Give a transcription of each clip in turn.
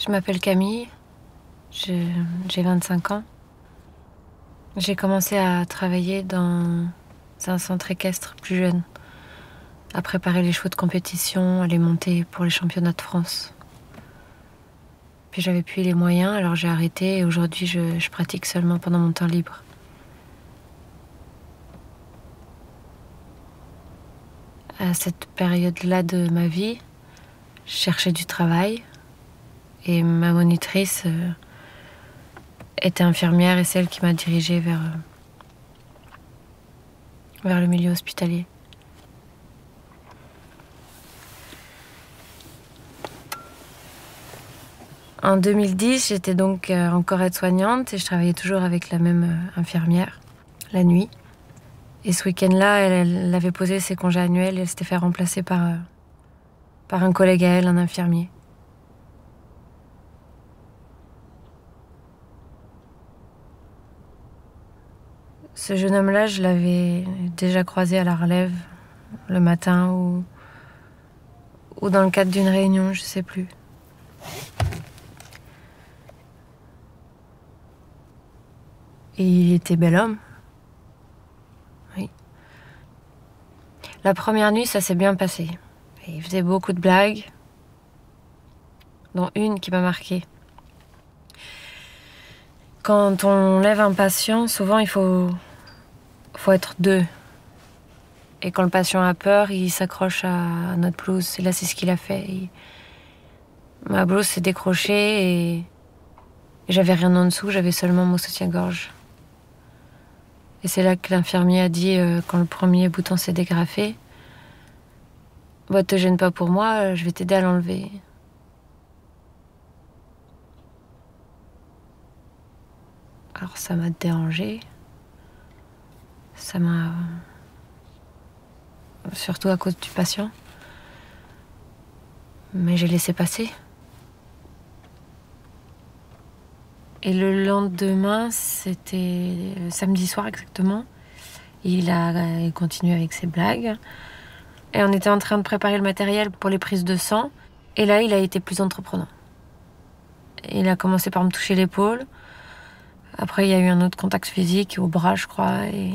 Je m'appelle Camille, j'ai 25 ans. J'ai commencé à travailler dans un centre équestre plus jeune, à préparer les chevaux de compétition, à les monter pour les championnats de France. Puis j'avais plus les moyens, alors j'ai arrêté et aujourd'hui je pratique seulement pendant mon temps libre. À cette période-là de ma vie, je cherchais du travail et ma monitrice était infirmière et celle qui m'a dirigée vers le milieu hospitalier. En 2010, j'étais donc encore aide-soignante et je travaillais toujours avec la même infirmière, la nuit. Et ce week-end-là, elle avait posé ses congés annuels et elle s'était fait remplacer par un collègue à elle, un infirmier. Ce jeune homme-là, je l'avais déjà croisé à la relève le matin ou dans le cadre d'une réunion, je sais plus. Et il était bel homme. Oui. La première nuit, ça s'est bien passé. Et il faisait beaucoup de blagues, dont une qui m'a marquée. Quand on lève un patient, souvent il faut être deux. Et quand le patient a peur, il s'accroche à notre blouse. Et là, c'est ce qu'il a fait. Ma blouse s'est décrochée et j'avais rien en dessous, j'avais seulement mon soutien-gorge. Et c'est là que l'infirmier a dit, quand le premier bouton s'est dégrafé, « Bah, te gêne pas pour moi, je vais t'aider à l'enlever. » Alors ça m'a dérangée. Ça m'a... Surtout à cause du patient. Mais j'ai laissé passer. Et le lendemain, c'était samedi soir exactement. Il a continué avec ses blagues. Et on était en train de préparer le matériel pour les prises de sang. Et là, il a été plus entreprenant. Il a commencé par me toucher l'épaule. Après, il y a eu un autre contact physique au bras, je crois. Et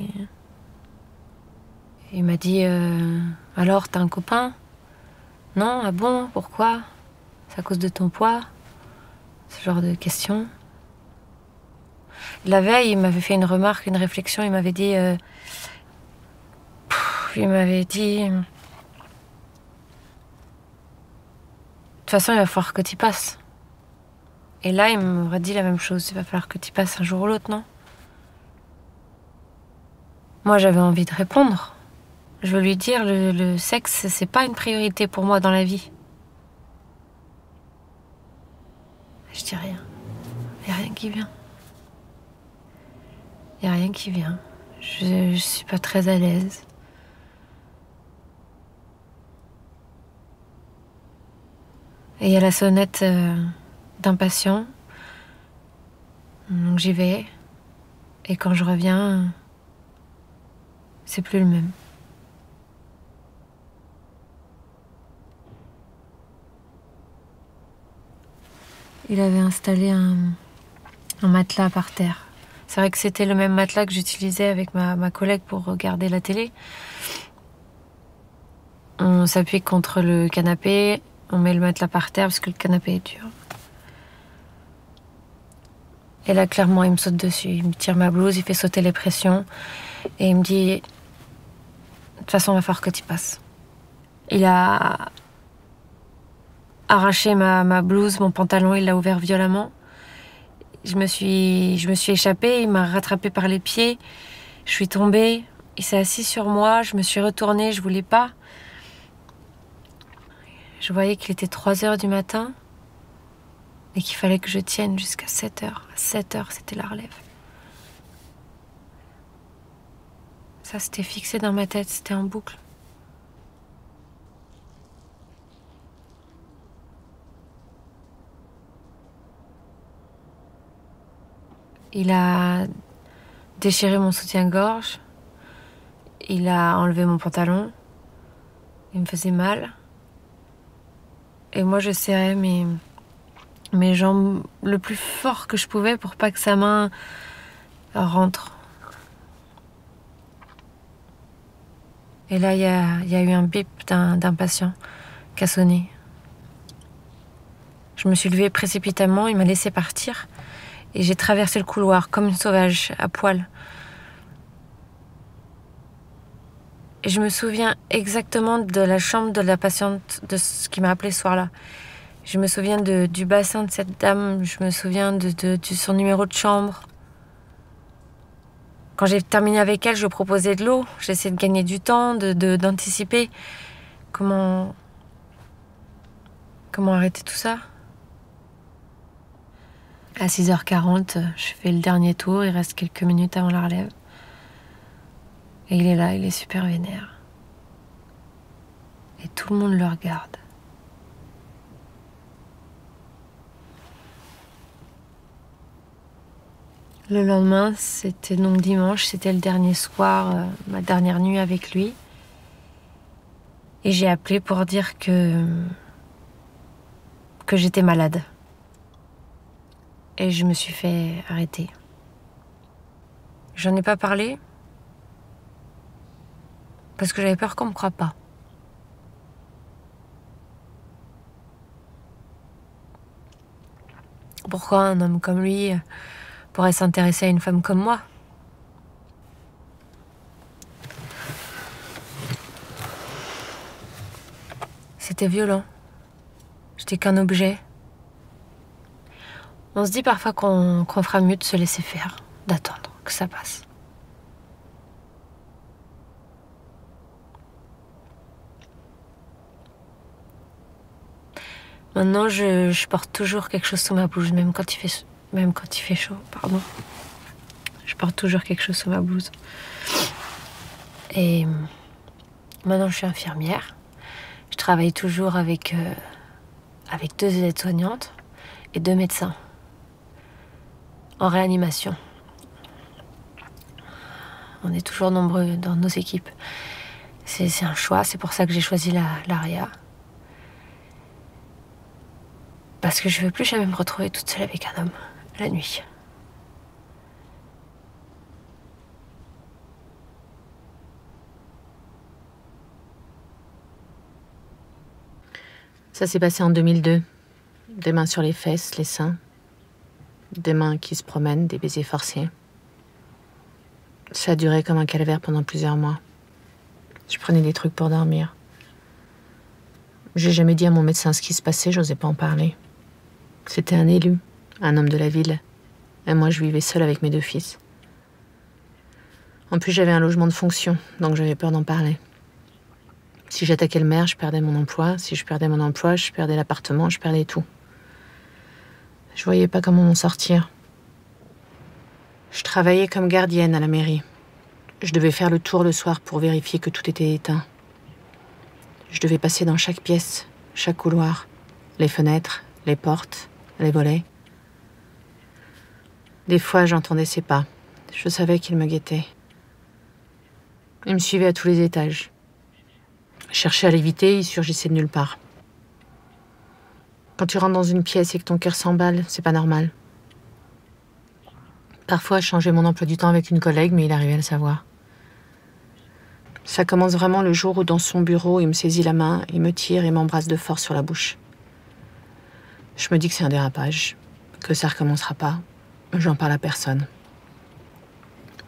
il m'a dit alors, t'as un copain? Non? Ah bon? Pourquoi? C'est à cause de ton poids? Ce genre de questions. La veille, il m'avait fait une remarque, une réflexion. Il m'avait dit... De toute façon, il va falloir que t'y passes. Et là, il m'aurait dit la même chose. Il va falloir que t'y passes un jour ou l'autre, non? Moi, j'avais envie de répondre. Je veux lui dire, le sexe, c'est pas une priorité pour moi dans la vie. Je dis rien. Il n'y a rien qui vient. Il n'y a rien qui vient. Je suis pas très à l'aise. Et il y a la sonnette d'un patient. Donc j'y vais. Et quand je reviens, c'est plus le même. Il avait installé un matelas par terre. C'est vrai que c'était le même matelas que j'utilisais avec ma collègue pour regarder la télé. On s'appuie contre le canapé, on met le matelas par terre parce que le canapé est dur. Et là, clairement, il me saute dessus. Il me tire ma blouse, il fait sauter les pressions. Et il me dit, de toute façon, il va falloir que tu passes. Il a arraché ma blouse, mon pantalon, il l'a ouvert violemment. Je me suis échappée, il m'a rattrapée par les pieds. Je suis tombée, il s'est assis sur moi, je me suis retournée, je voulais pas. Je voyais qu'il était 3h du matin et qu'il fallait que je tienne jusqu'à 7h. À 7h, c'était la relève. Ça, c'était fixé dans ma tête, c'était en boucle. Il a déchiré mon soutien-gorge. Il a enlevé mon pantalon. Il me faisait mal. Et moi, je serrais mes mes jambes le plus fort que je pouvais pour pas que sa main rentre. Et là, il y a eu un bip d'un patient qui a sonné. Je me suis levée précipitamment, il m'a laissé partir et j'ai traversé le couloir comme une sauvage, à poil. Et je me souviens exactement de la chambre de la patiente, de ce qui m'a appelée ce soir-là. Je me souviens du bassin de cette dame, je me souviens de son numéro de chambre. Quand j'ai terminé avec elle, je lui proposais de l'eau. J'essayais de gagner du temps, d'anticiper. Comment arrêter tout ça? À 6h40, je fais le dernier tour, il reste quelques minutes avant la relève. Et il est là, il est super vénère. Et tout le monde le regarde. Le lendemain, c'était donc dimanche, c'était le dernier soir, ma dernière nuit avec lui. Et j'ai appelé pour dire que j'étais malade. Et je me suis fait arrêter. J'en ai pas parlé parce que j'avais peur qu'on me croie pas. Pourquoi un homme comme lui pourrait s'intéresser à une femme comme moi? C'était violent. J'étais qu'un objet. On se dit parfois qu'on fera mieux de se laisser faire, d'attendre que ça passe. Maintenant, je porte toujours quelque chose sous ma blouse, même quand il fait chaud, pardon. Je porte toujours quelque chose sous ma blouse. Et maintenant, je suis infirmière. Je travaille toujours avec 2 aides-soignantes et 2 médecins en réanimation. On est toujours nombreux dans nos équipes. C'est un choix, c'est pour ça que j'ai choisi l'ARIA. Parce que je veux plus jamais me retrouver toute seule avec un homme, la nuit. Ça s'est passé en 2002. Des mains sur les fesses, les seins. Des mains qui se promènent, des baisers forcés. Ça a duré comme un calvaire pendant plusieurs mois. Je prenais des trucs pour dormir. J'ai jamais dit à mon médecin ce qui se passait, j'osais pas en parler. C'était un élu, un homme de la ville. Et moi, je vivais seule avec mes 2 fils. En plus, j'avais un logement de fonction, donc j'avais peur d'en parler. Si j'attaquais le maire, je perdais mon emploi. Si je perdais mon emploi, je perdais l'appartement, je perdais tout. Je voyais pas comment m'en sortir. Je travaillais comme gardienne à la mairie. Je devais faire le tour le soir pour vérifier que tout était éteint. Je devais passer dans chaque pièce, chaque couloir, les fenêtres, les portes, les volets. Des fois, j'entendais ses pas. Je savais qu'il me guettait. Il me suivait à tous les étages. Je cherchais à l'éviter, il surgissait de nulle part. Quand tu rentres dans une pièce et que ton cœur s'emballe, c'est pas normal. Parfois, je changeais mon emploi du temps avec une collègue, mais il arrivait à le savoir. Ça commence vraiment le jour où, dans son bureau, il me saisit la main, il me tire et m'embrasse de force sur la bouche. Je me dis que c'est un dérapage, que ça recommencera pas. J'en parle à personne.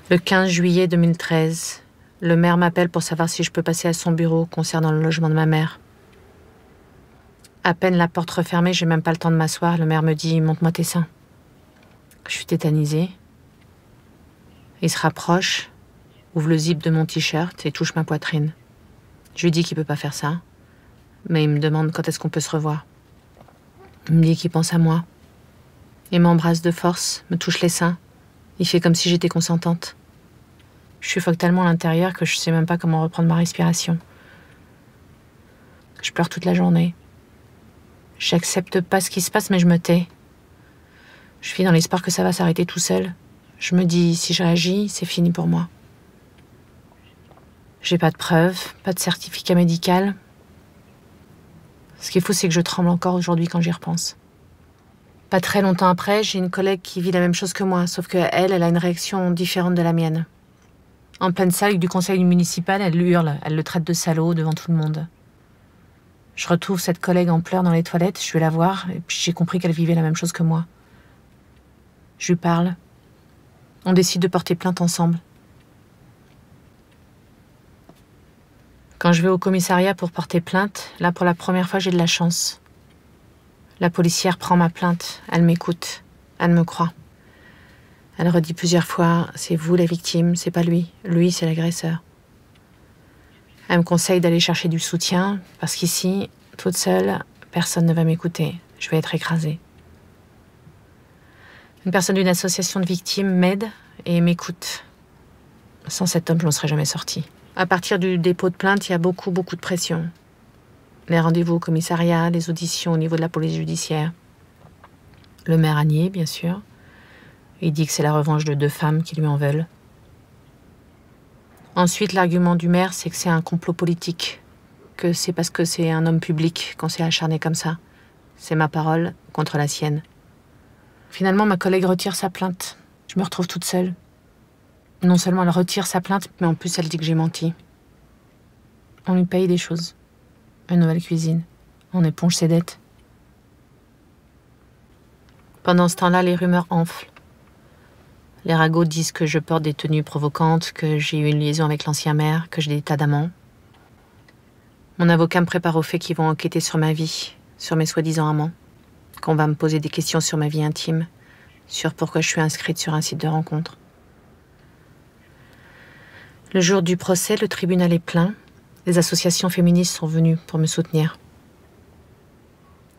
Le 15 juillet 2013, le maire m'appelle pour savoir si je peux passer à son bureau concernant le logement de ma mère. À peine la porte refermée, j'ai même pas le temps de m'asseoir. Le maire me dit « Montre-moi tes seins ». Je suis tétanisée. Il se rapproche, ouvre le zip de mon t-shirt et touche ma poitrine. Je lui dis qu'il peut pas faire ça, mais il me demande quand est-ce qu'on peut se revoir. Il me dit qu'il pense à moi. Il m'embrasse de force, me touche les seins. Il fait comme si j'étais consentante. Je suffoque tellement à l'intérieur que je sais même pas comment reprendre ma respiration. Je pleure toute la journée. J'accepte pas ce qui se passe, mais je me tais. Je vis dans l'espoir que ça va s'arrêter tout seul. Je me dis, si je réagis, c'est fini pour moi. J'ai pas de preuves, pas de certificat médical. Ce qui est fou, c'est que je tremble encore aujourd'hui quand j'y repense. Pas très longtemps après, j'ai une collègue qui vit la même chose que moi, sauf qu'elle, elle a une réaction différente de la mienne. En pleine salle du conseil municipal, elle hurle, elle le traite de salaud devant tout le monde. Je retrouve cette collègue en pleurs dans les toilettes, je vais la voir, et puis j'ai compris qu'elle vivait la même chose que moi. Je lui parle. On décide de porter plainte ensemble. Quand je vais au commissariat pour porter plainte, là pour la première fois j'ai de la chance. La policière prend ma plainte, elle m'écoute, elle me croit. Elle redit plusieurs fois, c'est vous la victime, c'est pas lui, lui c'est l'agresseur. Elle me conseille d'aller chercher du soutien, parce qu'ici, toute seule, personne ne va m'écouter, je vais être écrasée. Une personne d'une association de victimes m'aide et m'écoute. Sans cet homme, je n'en serais jamais sortie. À partir du dépôt de plainte, il y a beaucoup de pression. Les rendez-vous au commissariat, les auditions au niveau de la police judiciaire. Le maire a nié, bien sûr. Il dit que c'est la revanche de 2 femmes qui lui en veulent. Ensuite, l'argument du maire, c'est que c'est un complot politique. Que c'est parce que c'est un homme public qu'on s'est acharné comme ça. C'est ma parole contre la sienne. Finalement, ma collègue retire sa plainte. Je me retrouve toute seule. Non seulement elle retire sa plainte, mais en plus elle dit que j'ai menti. On lui paye des choses. Une nouvelle cuisine. On éponge ses dettes. Pendant ce temps-là, les rumeurs enflent. Les ragots disent que je porte des tenues provocantes, que j'ai eu une liaison avec l'ancien maire, que j'ai des tas d'amants. Mon avocat me prépare au fait qu'ils vont enquêter sur ma vie, sur mes soi-disant amants, qu'on va me poser des questions sur ma vie intime, sur pourquoi je suis inscrite sur un site de rencontre. Le jour du procès, le tribunal est plein. Les associations féministes sont venues pour me soutenir.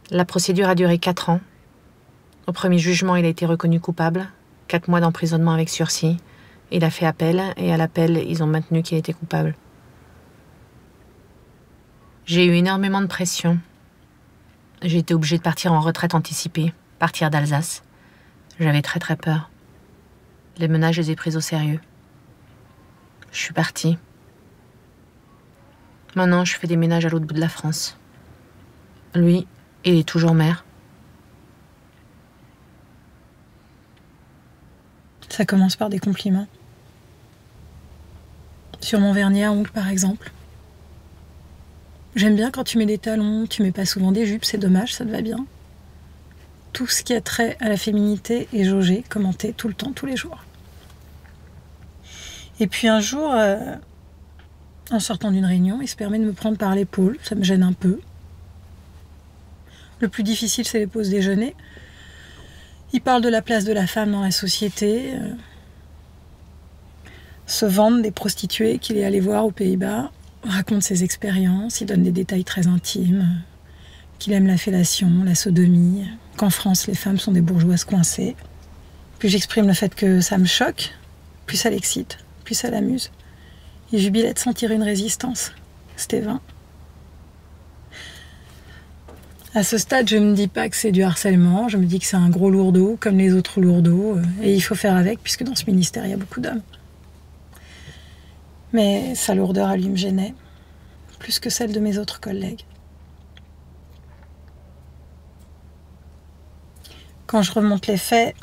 La procédure a duré 4 ans. Au premier jugement, il a été reconnu coupable. 4 mois d'emprisonnement avec sursis. Il a fait appel, et à l'appel, ils ont maintenu qu'il était coupable. J'ai eu énormément de pression. J'ai été obligée de partir en retraite anticipée, partir d'Alsace. J'avais très peur. Les menaces, je les ai prises au sérieux. Je suis partie. Maintenant, je fais des ménages à l'autre bout de la France. Lui, il est toujours maire. Ça commence par des compliments. Sur mon vernis à ongles, par exemple. J'aime bien quand tu mets des talons, tu mets pas souvent des jupes, c'est dommage, ça te va bien. Tout ce qui a trait à la féminité est jaugé, commenté tout le temps, tous les jours. Et puis un jour, en sortant d'une réunion, il se permet de me prendre par l'épaule, ça me gêne un peu. Le plus difficile, c'est les pauses déjeuner. Il parle de la place de la femme dans la société, se vante des prostituées qu'il est allé voir aux Pays-Bas, raconte ses expériences, il donne des détails très intimes, qu'il aime la fellation, la sodomie, qu'en France les femmes sont des bourgeoises coincées. Puis j'exprime le fait que ça me choque, plus ça l'excite, plus ça l'amuse. Il jubilait de sentir une résistance. C'était vain. À ce stade, je ne me dis pas que c'est du harcèlement, je me dis que c'est un gros lourdeau, comme les autres lourdeaux, et il faut faire avec, puisque dans ce ministère, il y a beaucoup d'hommes. Mais sa lourdeur à lui me gênait, plus que celle de mes autres collègues. Quand je remonte les faits,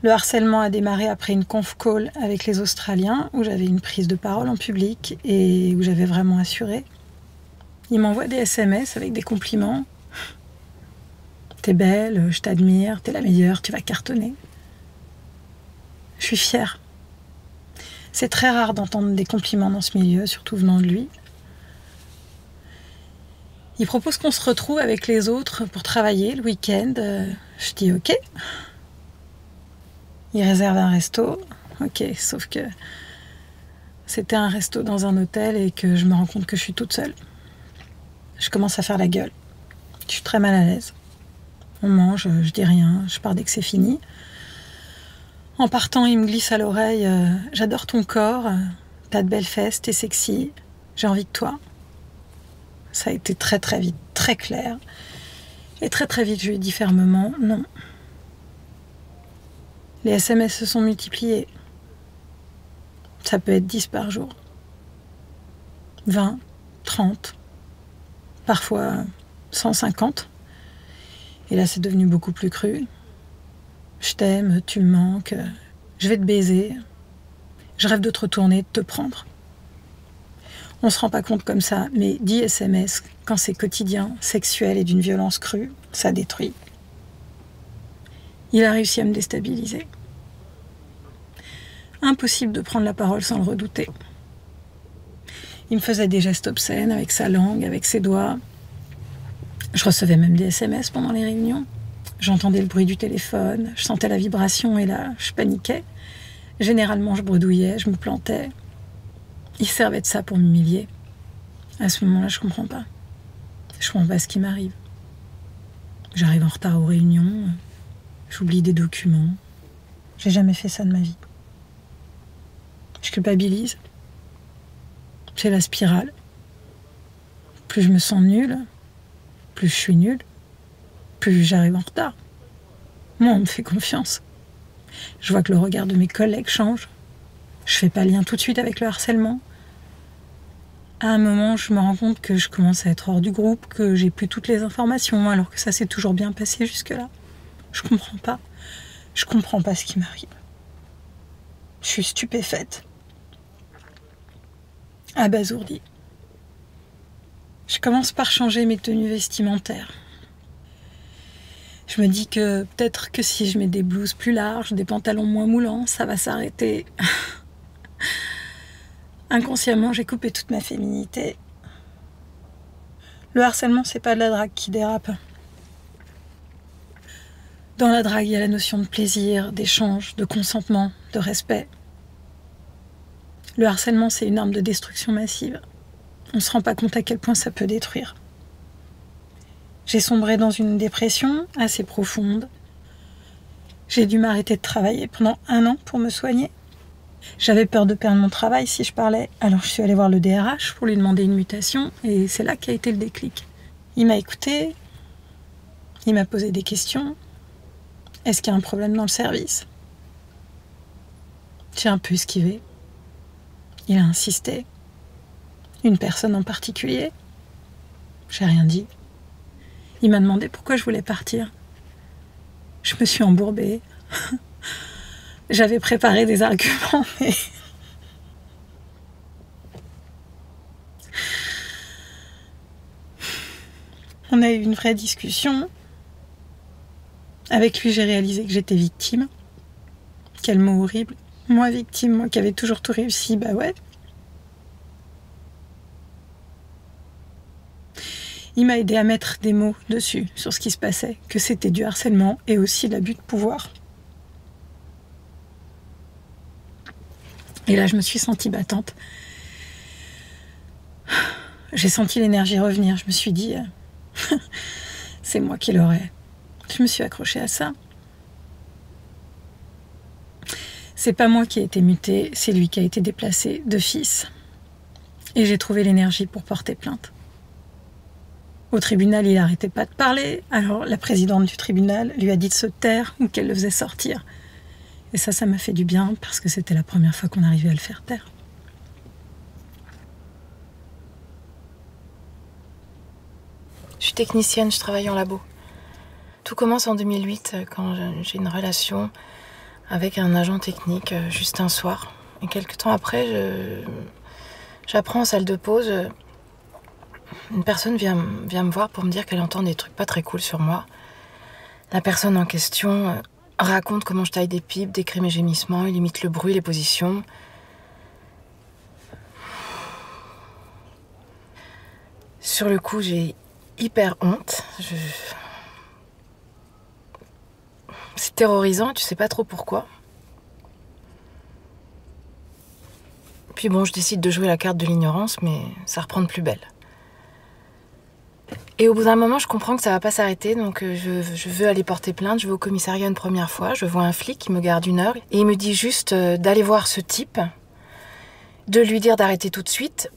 le harcèlement a démarré après une conf call avec les Australiens, où j'avais une prise de parole en public et où j'avais vraiment assuré. Il m'envoie des SMS avec des compliments. T'es belle, je t'admire, t'es la meilleure, tu vas cartonner. Je suis fière. C'est très rare d'entendre des compliments dans ce milieu, surtout venant de lui. Il propose qu'on se retrouve avec les autres pour travailler le week-end. Je dis ok. Il réserve un resto. Ok, sauf que c'était un resto dans un hôtel et que je me rends compte que je suis toute seule. Je commence à faire la gueule. Je suis très mal à l'aise. On mange, je dis rien, je pars dès que c'est fini. En partant, il me glisse à l'oreille « J'adore ton corps, t'as de belles fesses, t'es sexy, j'ai envie de toi. » Ça a été très vite, très clair. Et très vite, je lui ai dit fermement « Non. » Les SMS se sont multipliés. Ça peut être 10 par jour. 20, 30, parfois 150. Et là, c'est devenu beaucoup plus cru. Je t'aime, tu me manques, je vais te baiser. Je rêve de te retourner, de te prendre. On se rend pas compte comme ça, mais 10 SMS, quand c'est quotidien, sexuel et d'une violence crue, ça détruit. Il a réussi à me déstabiliser. Impossible de prendre la parole sans le redouter. Il me faisait des gestes obscènes avec sa langue, avec ses doigts. Je recevais même des SMS pendant les réunions. J'entendais le bruit du téléphone, je sentais la vibration et là, je paniquais. Généralement, je bredouillais, je me plantais. Il servait de ça pour m'humilier. À ce moment-là, je comprends pas. Je comprends pas ce qui m'arrive. J'arrive en retard aux réunions, j'oublie des documents. J'ai jamais fait ça de ma vie. Je culpabilise. C'est la spirale. Plus je me sens nulle, plus je suis nulle, plus j'arrive en retard. Moi, on me fait confiance. Je vois que le regard de mes collègues change. Je fais pas lien tout de suite avec le harcèlement. À un moment, je me rends compte que je commence à être hors du groupe, que j'ai plus toutes les informations, alors que ça s'est toujours bien passé jusque-là. Je comprends pas. Je comprends pas ce qui m'arrive. Je suis stupéfaite. Abasourdie. Je commence par changer mes tenues vestimentaires. Je me dis que peut-être que si je mets des blouses plus larges, des pantalons moins moulants, ça va s'arrêter. Inconsciemment, j'ai coupé toute ma féminité. Le harcèlement, c'est pas de la drague qui dérape. Dans la drague, il y a la notion de plaisir, d'échange, de consentement, de respect. Le harcèlement, c'est une arme de destruction massive. On se rend pas compte à quel point ça peut détruire. J'ai sombré dans une dépression assez profonde. J'ai dû m'arrêter de travailler pendant 1 an pour me soigner. J'avais peur de perdre mon travail si je parlais, alors je suis allée voir le DRH pour lui demander une mutation, et c'est là qu'a été le déclic. Il m'a écouté, il m'a posé des questions. Est-ce qu'il y a un problème dans le service? J'ai un peu esquivé. Il a insisté. Une personne en particulier? J'ai rien dit. Il m'a demandé pourquoi je voulais partir. Je me suis embourbée. J'avais préparé des arguments, mais... On a eu une vraie discussion. Avec lui, j'ai réalisé que j'étais victime. Quel mot horrible. Moi, victime, moi qui avais toujours tout réussi, bah ouais. Il m'a aidé à mettre des mots dessus, sur ce qui se passait, que c'était du harcèlement et aussi de l'abus de pouvoir. Et là, je me suis sentie battante. J'ai senti l'énergie revenir. Je me suis dit, c'est moi qui l'aurais. Je me suis accrochée à ça. C'est pas moi qui ai été mutée, c'est lui qui a été déplacé d'office. Et j'ai trouvé l'énergie pour porter plainte. Au tribunal, il n'arrêtait pas de parler. Alors la présidente du tribunal lui a dit de se taire ou qu'elle le faisait sortir. Et ça m'a fait du bien parce que c'était la première fois qu'on arrivait à le faire taire. Je suis technicienne, je travaille en labo. Tout commence en 2008 quand j'ai une relation avec un agent technique juste un soir. Et quelques temps après, j'apprends en salle de pause, une personne vient me voir pour me dire qu'elle entend des trucs pas très cool sur moi. La personne en question raconte comment je taille des pipes, décrit mes gémissements, il imite le bruit, les positions. Sur le coup, j'ai hyper honte. C'est terrorisant, tu sais pas trop pourquoi. Puis bon, je décide de jouer la carte de l'ignorance, mais ça reprend de plus belle. Et au bout d'un moment, je comprends que ça va pas s'arrêter, donc je veux aller porter plainte. Je vais au commissariat une première fois, je vois un flic qui me garde 1 heure, et il me dit juste d'aller voir ce type, de lui dire d'arrêter tout de suite,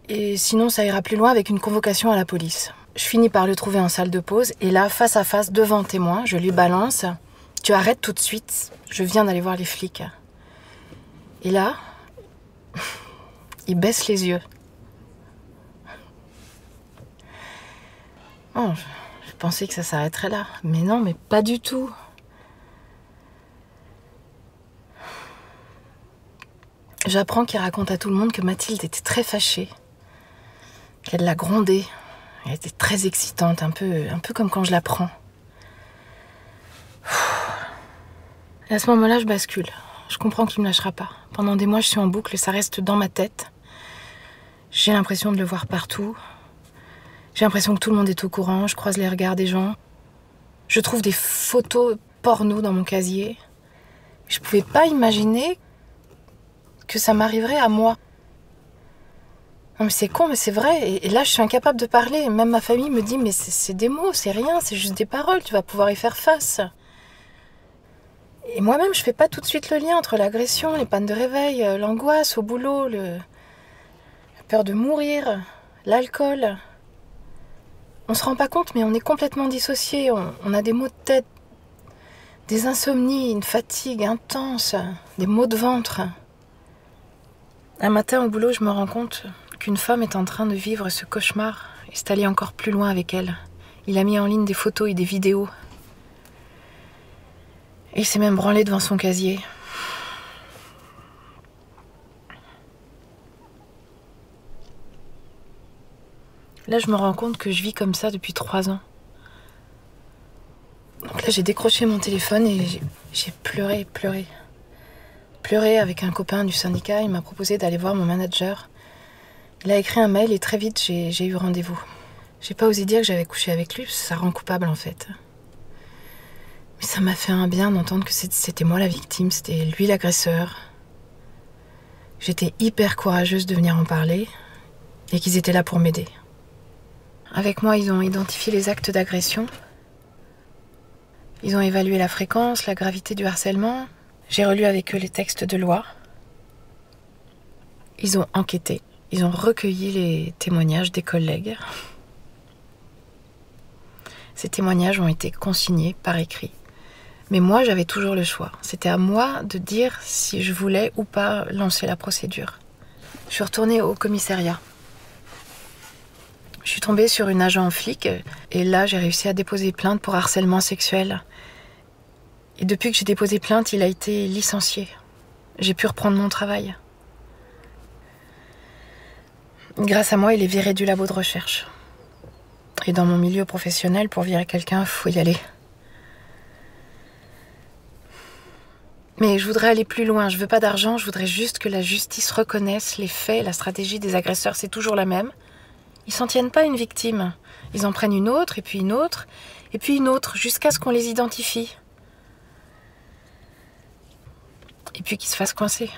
et sinon ça ira plus loin avec une convocation à la police. Je finis par le trouver en salle de pause, et là, face à face, devant témoin, je lui balance « Tu arrêtes tout de suite, je viens d'aller voir les flics. » Et là, il baisse les yeux. Oh, pensais que ça s'arrêterait là. Mais non, mais pas du tout. J'apprends qu'il raconte à tout le monde que Mathilde était très fâchée, qu'elle l'a grondée. Elle était très excitante, un peu comme quand je la prends. Et à ce moment-là, je bascule. Je comprends qu'il me lâchera pas. Pendant des mois, je suis en boucle, ça reste dans ma tête. J'ai l'impression de le voir partout. J'ai l'impression que tout le monde est au courant. Je croise les regards des gens. Je trouve des photos porno dans mon casier. Je pouvais pas imaginer que ça m'arriverait à moi. Non mais c'est con, mais c'est vrai. Et là, je suis incapable de parler. Même ma famille me dit, mais c'est des mots, c'est rien, c'est juste des paroles. Tu vas pouvoir y faire face. Et moi-même, je fais pas tout de suite le lien entre l'agression, les pannes de réveil, l'angoisse au boulot, la peur de mourir, l'alcool. On se rend pas compte, mais on est complètement dissociés. On a des maux de tête, des insomnies, une fatigue intense, des maux de ventre. Un matin au boulot, je me rends compte qu'une femme est en train de vivre ce cauchemar et c'est allé encore plus loin avec elle. Il a mis en ligne des photos et des vidéos. Et il s'est même branlé devant son casier. Là, je me rends compte que je vis comme ça depuis 3 ans. Donc là, j'ai décroché mon téléphone et j'ai pleuré. Pleuré avec un copain du syndicat. Il m'a proposé d'aller voir mon manager. Il a écrit un mail et très vite, j'ai eu rendez-vous. J'ai pas osé dire que j'avais couché avec lui, parce que ça rend coupable en fait. Mais ça m'a fait un bien d'entendre que c'était moi la victime, c'était lui l'agresseur. J'étais hyper courageuse de venir en parler et qu'ils étaient là pour m'aider. Avec moi, ils ont identifié les actes d'agression. Ils ont évalué la fréquence, la gravité du harcèlement. J'ai relu avec eux les textes de loi. Ils ont enquêté. Ils ont recueilli les témoignages des collègues. Ces témoignages ont été consignés par écrit. Mais moi, j'avais toujours le choix. C'était à moi de dire si je voulais ou pas lancer la procédure. Je suis retournée au commissariat. Je suis tombée sur une agent flic et là, j'ai réussi à déposer plainte pour harcèlement sexuel. Et depuis que j'ai déposé plainte, il a été licencié. J'ai pu reprendre mon travail. Grâce à moi, il est viré du labo de recherche. Et dans mon milieu professionnel, pour virer quelqu'un, il faut y aller. Mais je voudrais aller plus loin. Je veux pas d'argent, je voudrais juste que la justice reconnaisse les faits. La stratégie des agresseurs, c'est toujours la même. Ils s'en tiennent pas à une victime. Ils en prennent une autre, et puis une autre, et puis une autre, jusqu'à ce qu'on les identifie. Et puis qu'ils se fassent coincer.